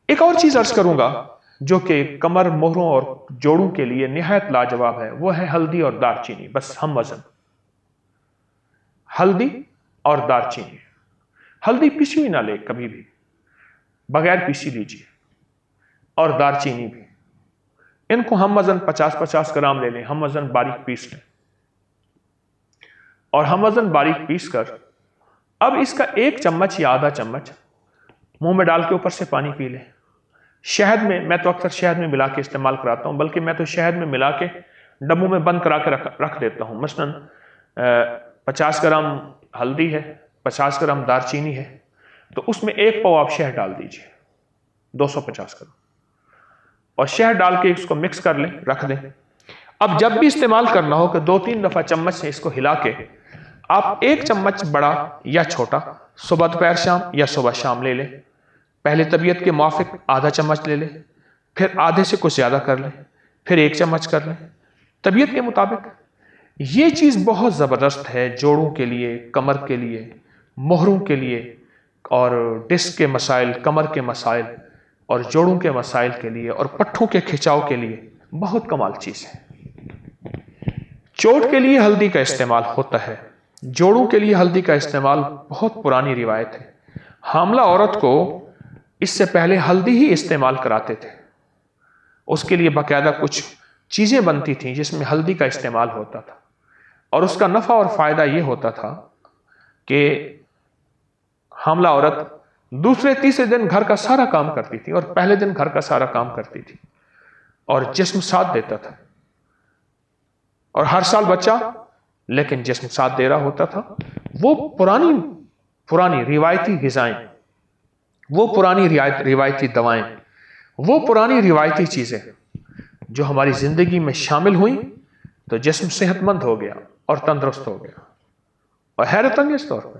ایک اور چیز عرض کروں گا جو کہ کمر، مہروں اور جوڑوں کے لیے نہایت لاجواب ہے، وہ ہے ہلدی اور دار چینی، بس ہم وزن۔ ہلدی اور دار چینی، ہلدی پیسی ہوئی نہ لے کبھی بھی، بغیر پیسی لیجیے، اور دار چینی بھی، ان کو ہم وزن 50-50 گرام لے لیں، ہم وزن باریک پیس لیں، اور ہم وزن باریک پیس کر اب اس کا 1 چمچ یا آدھا چمچ منہ میں ڈال کے اوپر سے پانی پی لیں۔ شہد میں تو اکثر شہد میں ملا کے استعمال کراتا ہوں، بلکہ میں تو شہد میں ملا کے ڈبوں میں بند کرا کے رکھ دیتا ہوں۔ مثلاً 50 گرام ہلدی ہے، 50 گرام دار چینی ہے، تو اس میں 1 پاؤ آپ شہد ڈال دیجئے، 250 گرام، اور شہد ڈال کے اس کو مکس کر لیں، رکھ دیں۔ اب جب بھی استعمال کرنا ہو کہ 2-3 دفعہ چمچ سے اس کو ہلا کے آپ 1 چمچ بڑا یا چھوٹا صبح دوپہر شام یا صبح شام لے لیں۔ پہلے طبیعت کے موافق آدھا چمچ لے لیں، پھر آدھے سے کچھ زیادہ کر لیں، پھر 1 چمچ کر لیں، طبیعت کے مطابق۔ یہ چیز بہت زبردست ہے جوڑوں کے لیے، کمر کے لیے، مہروں کے لیے، اور ڈسک کے مسائل، کمر کے مسائل اور جوڑوں کے مسائل کے لیے، اور پٹھوں کے کھچاؤ کے لیے بہت کمال چیز ہے۔ چوٹ کے لیے ہلدی کا استعمال ہوتا ہے، جوڑوں کے لیے ہلدی کا استعمال بہت پرانی روایت ہے۔ حاملہ عورت کو اس سے پہلے ہلدی ہی استعمال کراتے تھے، اس کے لیے باقاعدہ کچھ چیزیں بنتی تھیں جس میں ہلدی کا استعمال ہوتا تھا، اور اس کا نفع اور فائدہ یہ ہوتا تھا کہ حاملہ عورت دوسرے تیسرے دن گھر کا سارا کام کرتی تھی، اور پہلے دن گھر کا سارا کام کرتی تھی، اور جسم ساتھ دیتا تھا، اور ہر سال بچہ، لیکن جسم ساتھ دے رہا ہوتا تھا۔ وہ پرانی روایتی غذائیں، وہ پرانی روایتی دوائیں، وہ پرانی روایتی چیزیں جو ہماری زندگی میں شامل ہوئیں تو جسم صحت مند ہو گیا اور تندرست ہو گیا، اور حیرت انگیز طور پہ